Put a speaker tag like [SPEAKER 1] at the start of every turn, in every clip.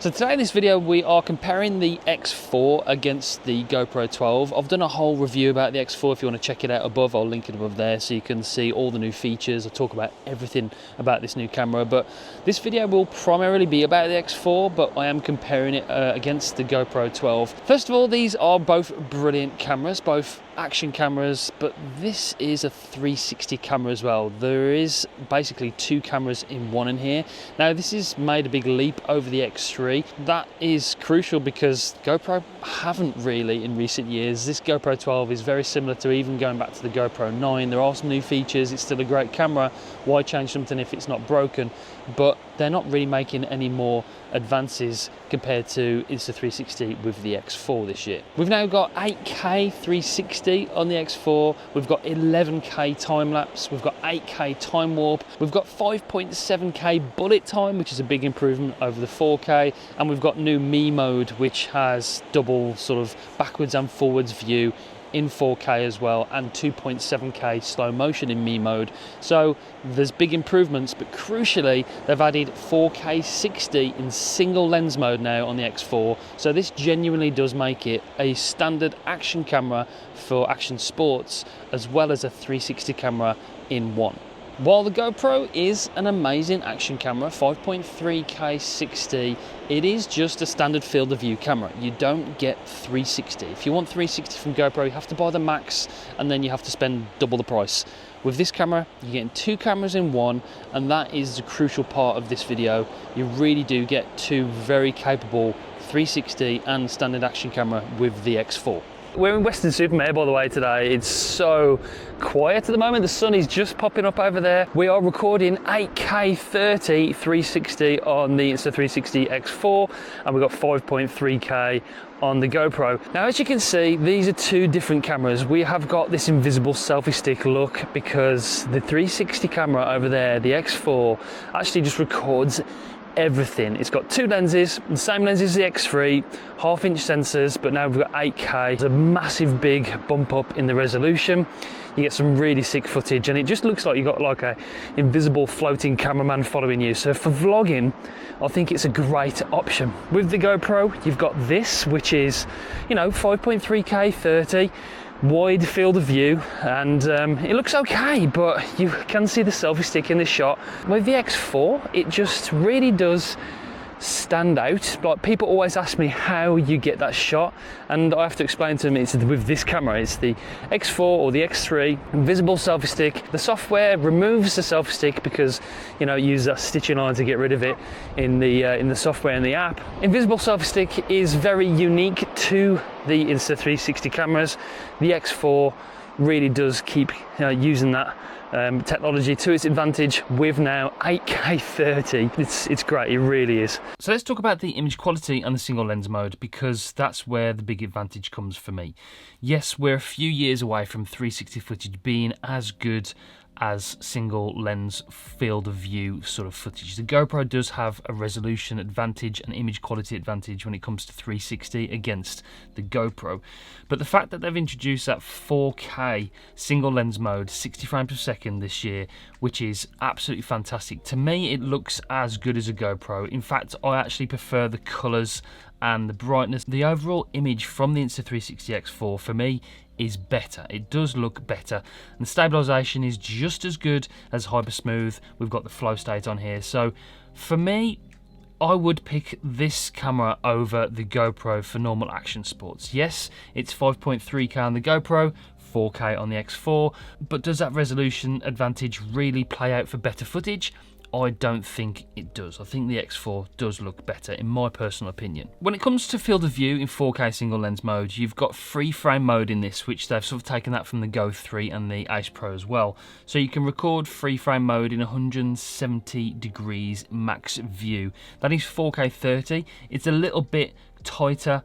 [SPEAKER 1] So today in this video we are comparing the X4 against the GoPro 12. I've done a whole review about the X4. If you want to check it out above, I'll link it above there so you can see all the new features. I talk about everything about this new camera, but this video will primarily be about the X4, but I am comparing it against the GoPro 12. First of all, these are both brilliant cameras, both action cameras, but this is a 360 camera as well. There is basically two cameras in one in here. Now this has made a big leap over the X3. That is crucial because GoPro haven't really in recent years. This GoPro 12 is very similar to even going back to the GoPro 9. There are some new features, it's still a great camera. Why change something if it's not broken? But they're not really making any more advances compared to Insta360 with the X4 this year. We've now got 8K 360 on the X4, we've got 11K time lapse, we've got 8K time warp, we've got 5.7K bullet time, which is a big improvement over the 4K, and we've got new MEMODE, which has double sort of backwards and forwards view in 4K as well, and 2.7K slow motion in MEMODE. So there's big improvements, but crucially they've added 4K 60 in single lens mode now on the X4. So this genuinely does make it a standard action camera for action sports as well as a 360 camera in one. While the GoPro is an amazing action camera, 5.3K 60, it is just a standard field of view camera. You don't get 360. If you want 360 from GoPro, you have to buy the Max and then you have to spend double the price. With this camera, you're getting two cameras in one, and that is the crucial part of this video. You really do get two very capable 360 and standard action camera with the X4. We're in Weston-super-Mare, by the way, today. It's so quiet at the moment. The sun is just popping up over there. We are recording 8K 30 360 on the Insta360 X4, and we've got 5.3K on the GoPro. Now, as you can see, these are two different cameras. We have got this invisible selfie stick look because the 360 camera over there, the X4, actually just records everything. It's got two lenses, the same lens as the X3, half-inch sensors, but now we've got 8K. There's a massive big bump up in the resolution. You get some really sick footage, and it just looks like you've got like a invisible floating cameraman following you. So for vlogging, I think it's a great option. With the GoPro, you've got this, which is, 5.3K 30, wide field of view, and it looks okay, but you can see the selfie stick in this shot. With the X4, it just really does stand out. Like, people always ask me how you get that shot, and I have to explain to them it's with this camera. It's the X4 or the X3 invisible selfie stick. The software removes the selfie stick because it uses a stitching line to get rid of it in the software and the app. Invisible selfie stick is very unique to the Insta360 cameras. The X4 really does keep using that technology to its advantage with now 8K 30. It's great, it really is. So let's talk about the image quality and the single lens mode, because that's where the big advantage comes for me. Yes, we're a few years away from 360 footage being as good as single lens field of view sort of footage. The GoPro does have a resolution advantage and image quality advantage when it comes to 360 against the GoPro. But the fact that they've introduced that 4K single lens mode, 60 frames per second this year, which is absolutely fantastic. To me, it looks as good as a GoPro. In fact, I actually prefer the colors and the brightness. The overall image from the Insta360 X4 for me is better. It does look better, and the stabilization is just as good as Hyper Smooth. We've got the flow state on here, so for me, I would pick this camera over the GoPro for normal action sports. Yes, it's 5.3K on the GoPro, 4K on the X4, but does that resolution advantage really play out for better footage? I don't think it does. I think the X4 does look better, in my personal opinion. When it comes to field of view in 4K single lens mode, you've got free frame mode in this, which they've sort of taken that from the Go 3 and the Ace Pro as well. So you can record free frame mode in 170 degrees max view. That is 4K 30. It's a little bit tighter,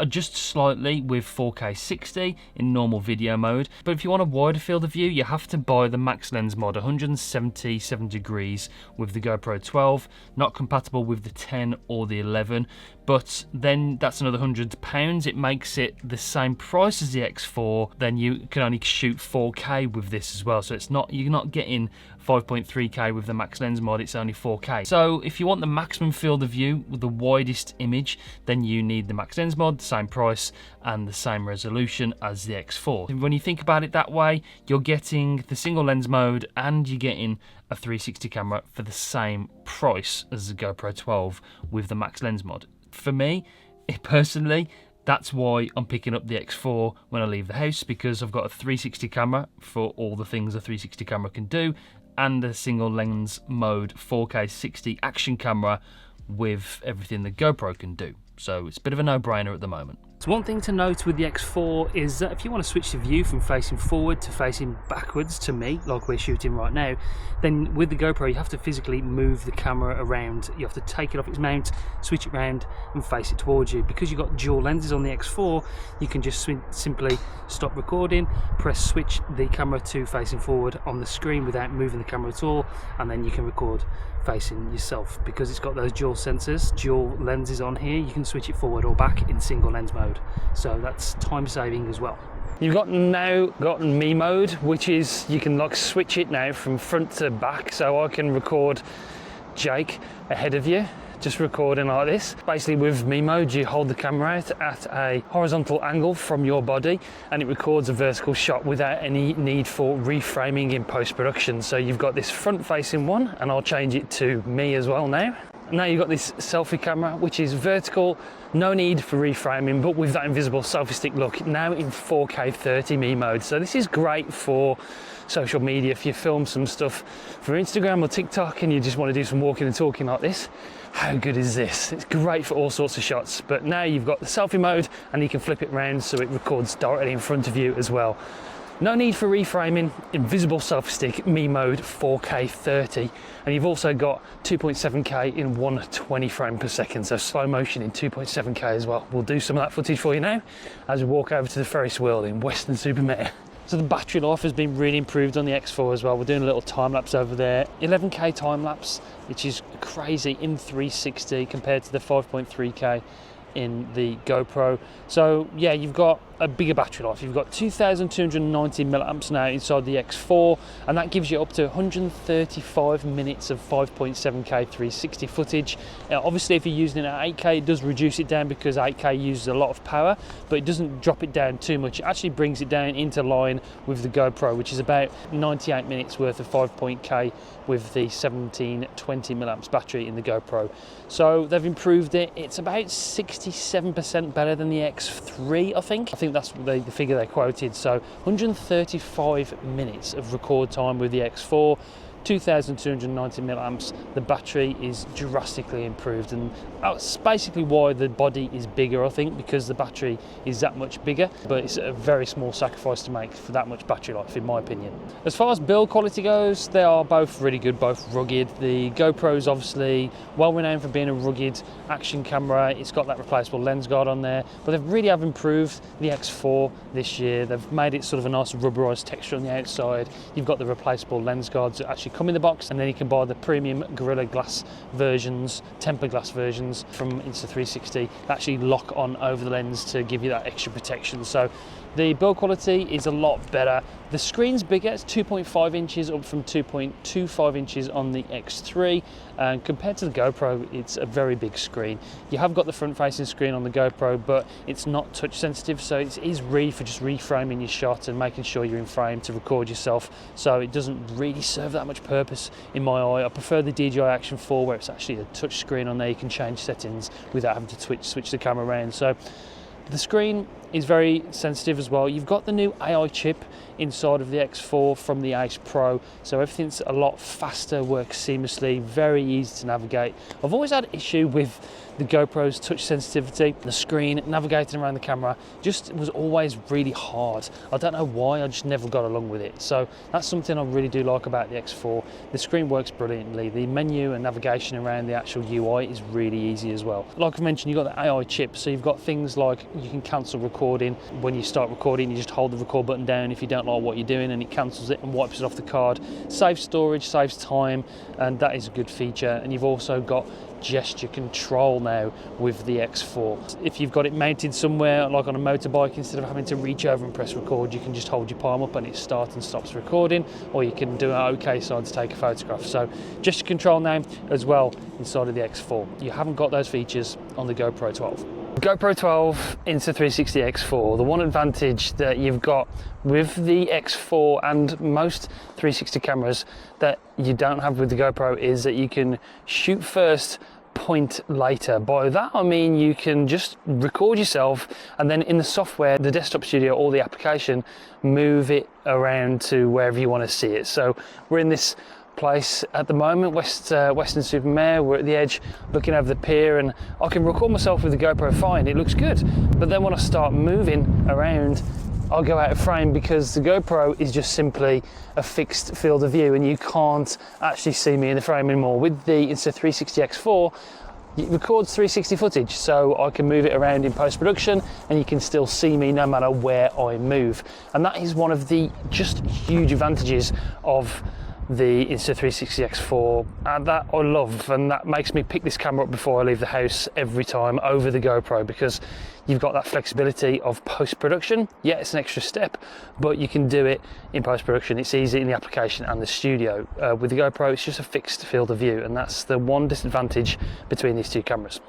[SPEAKER 1] just slightly with 4K 60 in normal video mode, but if you want a wider field of view, you have to buy the max lens mod, 177 degrees with the GoPro 12, not compatible with the 10 or the 11, but then that's another £100. It makes it the same price as the X4. Then you can only shoot 4K with this as well, so it's not, you're not getting 5.3K with the max lens mod, it's only 4K. So if you want the maximum field of view with the widest image, then you need the max lens mod, same price and the same resolution as the X4. And when you think about it that way, you're getting the single lens mode and you're getting a 360 camera for the same price as the GoPro 12 with the max lens mod. For me, personally, that's why I'm picking up the X4 when I leave the house, because I've got a 360 camera for all the things a 360 camera can do, and a single lens mode 4K 60 action camera with everything the GoPro can do. So it's a bit of a no-brainer at the moment. So one thing to note with the X4 is that if you want to switch the view from facing forward to facing backwards to me, like we're shooting right now, then with the GoPro you have to physically move the camera around. You have to take it off its mount, switch it around and face it towards you. Because you've got dual lenses on the X4, you can just simply stop recording, press switch the camera to facing forward on the screen without moving the camera at all, and then you can record facing yourself. Because it's got those dual sensors, dual lenses on here, you can switch it forward or back in single lens mode. So that's time saving as well. You've now got MEMODE, which is, you can like switch it now from front to back. So I can record Jake ahead of you, just recording like this. Basically with MEMODE, you hold the camera out at a horizontal angle from your body and it records a vertical shot without any need for reframing in post-production. So you've got this front facing one, and I'll change it to me as well now. Now you've got this selfie camera, which is vertical, no need for reframing, but with that invisible selfie stick look, now in 4K 30 MEMODE. So this is great for social media. If you film some stuff for Instagram or TikTok and you just want to do some walking and talking like this, how good is this? It's great for all sorts of shots. But now you've got the selfie mode and you can flip it around so it records directly in front of you as well. No need for reframing, invisible selfie stick, MEMODE 4K 30, and you've also got 2.7K in 120 frame per second, so slow motion in 2.7K as well. We'll do some of that footage for you now as we walk over to the Ferris wheel in Weston-super-Mare. So the battery life has been really improved on the X4 as well. We're doing a little time lapse over there, 11K time lapse, which is crazy in 360 compared to the 5.3K in the GoPro. So yeah, you've got a bigger battery life. You've got 2,290 milliamps now inside the X4, and that gives you up to 135 minutes of 5.7K 360 footage. Obviously if you're using it at 8K, it does reduce it down because 8K uses a lot of power, but it doesn't drop it down too much. It actually brings it down into line with the GoPro, which is about 98 minutes worth of 5.K with the 1720 milliamps battery in the GoPro. So they've improved it. It's about 67% better than the X3, I think that's the figure they quoted. So 135 minutes of record time with the X4, 2,290 milliamps. The battery is drastically improved, and that's basically why the body is bigger, I think, because the battery is that much bigger. But it's a very small sacrifice to make for that much battery life, in my opinion. As far as build quality goes, they are both really good, both rugged. The GoPro is obviously well renowned for being a rugged action camera. It's got that replaceable lens guard on there, but they really have improved the X4 this year. They've made it sort of a nice rubberized texture on the outside. You've got the replaceable lens guards that actually come in the box, and then you can buy the premium Gorilla Glass versions, tempered glass versions from Insta360 that actually lock on over the lens to give you that extra protection. So the build quality is a lot better. The screen's bigger, it's 2.5 inches up from 2.25 inches on the X3. And compared to the GoPro, it's a very big screen. You have got the front-facing screen on the GoPro, but it's not touch sensitive, so it is really for just reframing your shot and making sure you're in frame to record yourself. So it doesn't really serve that much purpose in my eye. I prefer the DJI Action 4, where it's actually a touch screen on there. You can change settings without having to switch the camera around. So the screen is very sensitive as well. You've got the new AI chip inside of the X4 from the Ace Pro, so everything's a lot faster, works seamlessly, very easy to navigate. I've always had issue with the GoPro's touch sensitivity. The screen, navigating around the camera, just was always really hard. I don't know why, I just never got along with it. So that's something I really do like about the X4. The screen works brilliantly. The menu and navigation around the actual UI is really easy as well. Like I mentioned, you've got the AI chip, so you've got things like you can cancel recording. When you start recording, you just hold the record button down if you don't like what you're doing, and it cancels it and wipes it off the card. Saves storage, saves time, and that is a good feature. And you've also got gesture control now with the X4. If you've got it mounted somewhere like on a motorbike, instead of having to reach over and press record, you can just hold your palm up and it starts and stops recording, or you can do an OK sign to take a photograph. So gesture control now as well inside of the X4. You haven't got those features on the GoPro 12. GoPro 12 Insta360 X4, the one advantage that you've got with the X4 and most 360 cameras that you don't have with the GoPro is that you can shoot first, point later. By that I mean you can just record yourself and then in the software, the desktop studio or the application, move it around to wherever you want to see it. So we're in this place at the moment, Weston-super-Mare. We're at the edge looking over the pier and I can record myself with the GoPro fine, it looks good. But then when I start moving around, I'll go out of frame because the GoPro is just simply a fixed field of view and you can't actually see me in the frame anymore. With the Insta360 X4, it records 360 footage, so I can move it around in post-production and you can still see me no matter where I move. And that is one of the just huge advantages of the Insta360 X4, and that I love, and that makes me pick this camera up before I leave the house every time over the GoPro, because you've got that flexibility of post-production. Yeah, it's an extra step, but you can do it in post-production. It's easy in the application and the studio. With the GoPro, it's just a fixed field of view, and that's the one disadvantage between these two cameras.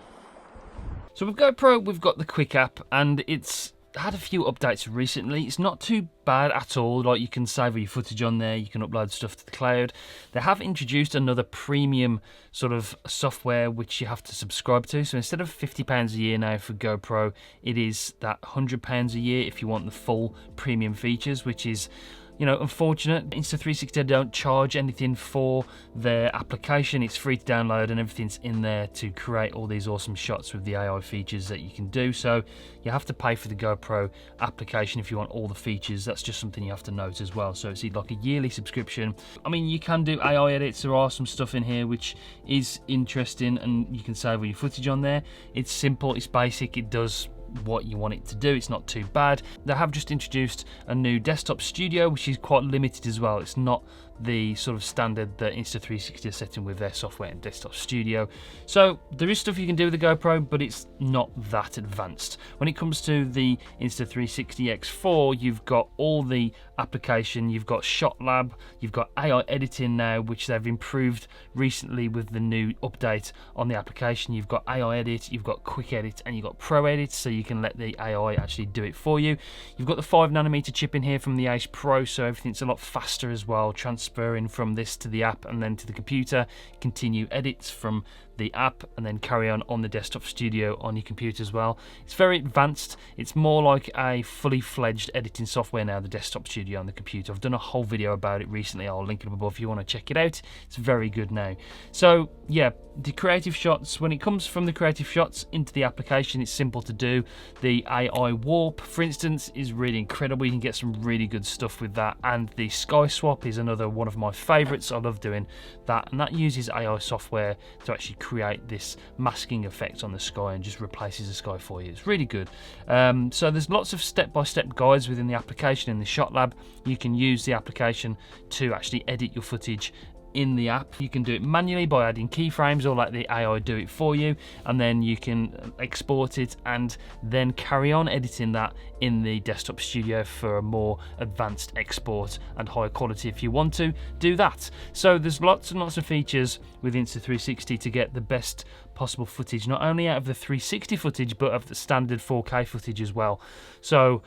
[SPEAKER 1] So with GoPro, we've got the Quick app, and it's had a few updates recently. It's not too bad at all. Like, you can save all your footage on there, you can upload stuff to the cloud. They have introduced another premium sort of software which you have to subscribe to. So instead of £50 a year now for GoPro, it is that £100 a year if you want the full premium features, which is, you know, unfortunate. Insta360 don't charge anything for their application. It's free to download and everything's in there to create all these awesome shots with the AI features that you can do. So you have to pay for the GoPro application if you want all the features. That's just something you have to note as well. So it's like a yearly subscription. I mean, you can do AI edits. There are some stuff in here which is interesting and you can save all your footage on there. It's simple, it's basic, it does what you want it to do. It's not too bad. They have just introduced a new desktop studio which is quite limited as well. It's not the sort of standard that Insta360 are setting with their software and desktop studio. So there is stuff you can do with the GoPro, but it's not that advanced. When it comes to the Insta360 X4, you've got all the application, you've got Shot Lab, you've got AI editing now, which they've improved recently with the new update on the application. You've got AI edit, you've got Quick edit, and you've got Pro edit, so you can let the AI actually do it for you. You've got the 5nm chip in here from the Ace Pro, so everything's a lot faster as well, transferring from this to the app and then to the computer, continue edits from the app and then carry on the desktop studio on your computer as well. It's very advanced. It's more like a fully fledged editing software now, the desktop studio on the computer. I've done a whole video about it recently. I'll link it up above if you want to check it out. It's very good now. So yeah, the creative shots, when it comes from the creative shots into the application, it's simple to do. The AI warp, for instance, is really incredible. You can get some really good stuff with that, and the sky swap is another one of my favorites. I love doing that, and that uses AI software to actually create this masking effect on the sky and just replaces the sky for you. It's really good. So there's lots of step-by-step guides within the application. In the Shot Lab, you can use the application to actually edit your footage in the app. You can do it manually by adding keyframes or let the AI do it for you, and then you can export it and then carry on editing that in the desktop studio for a more advanced export and higher quality if you want to do that. So there's lots and lots of features with Insta360 to get the best possible footage, not only out of the 360 footage but of the standard 4K footage as well. So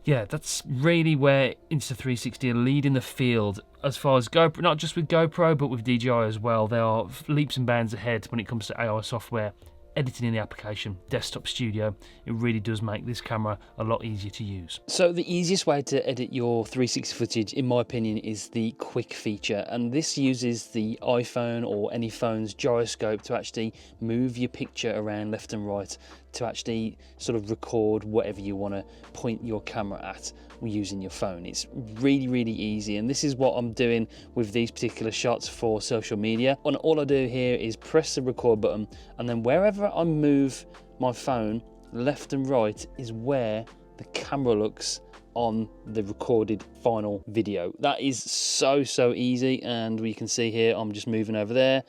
[SPEAKER 1] yeah, that's really where Insta360 are leading the field as far as GoPro, not just with GoPro but with DJI as well. They are leaps and bounds ahead when it comes to AI software, editing in the application, desktop studio. It really does make this camera a lot easier to use. So the easiest way to edit your 360 footage, in my opinion, is the Quick feature, and this uses the iPhone or any phone's gyroscope to actually move your picture around left and right to actually sort of record whatever you want to point your camera at using your phone. It's really, really easy, and this is what I'm doing with these particular shots for social media. And all I do here is press the record button, and then wherever I move my phone left and right is where the camera looks on the recorded final video. That is so easy, and we can see here I'm just moving over there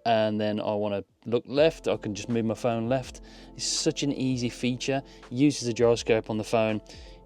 [SPEAKER 1] and then I want to look left, I can just move my phone left. It's such an easy feature. It uses a gyroscope on the phone.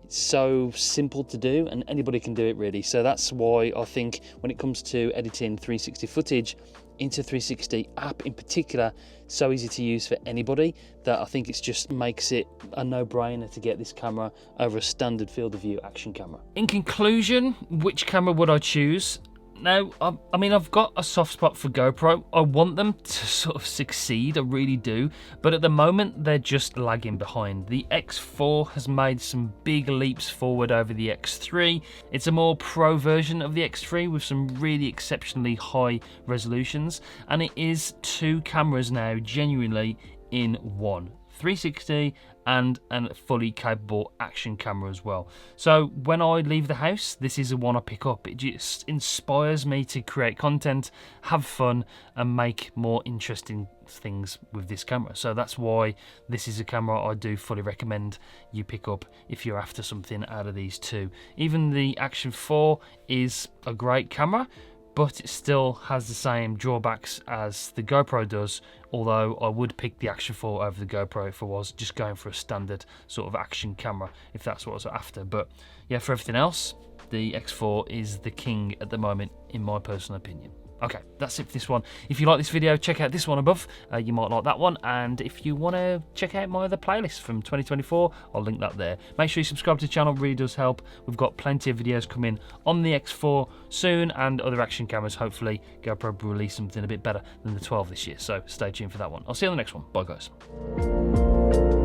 [SPEAKER 1] It's so simple to do, and anybody can do it really. So that's why I think when it comes to editing 360 footage, Insta360 app in particular, so easy to use for anybody, that I think it just makes it a no-brainer to get this camera over a standard field of view action camera. In conclusion, which camera would I choose? Now, I mean, I've got a soft spot for GoPro. I want them to sort of succeed, I really do. But at the moment, they're just lagging behind. The X4 has made some big leaps forward over the X3. It's a more pro version of the X3 with some really exceptionally high resolutions. And it is two cameras now, genuinely in one. 360 and a fully capable action camera as well. So when I leave the house, this is the one I pick up. It just inspires me to create content, have fun, and make more interesting things with this camera. So that's why this is a camera I do fully recommend you pick up if you're after something out of these two. Even the Action 4 is a great camera, but it still has the same drawbacks as the GoPro does, although I would pick the Action 4 over the GoPro if I was just going for a standard sort of action camera, if that's what I was after. But yeah, for everything else, the X4 is the king at the moment, in my personal opinion. Okay, that's it for this one. If you like this video, check out this one above. You might like that one. And if you want to check out my other playlist from 2024, I'll link that there. Make sure you subscribe to the channel, really does help. We've got plenty of videos coming on the X4 soon, and other action cameras. Hopefully, GoPro will release something a bit better than the 12 this year. So stay tuned for that one. I'll see you on the next one. Bye, guys.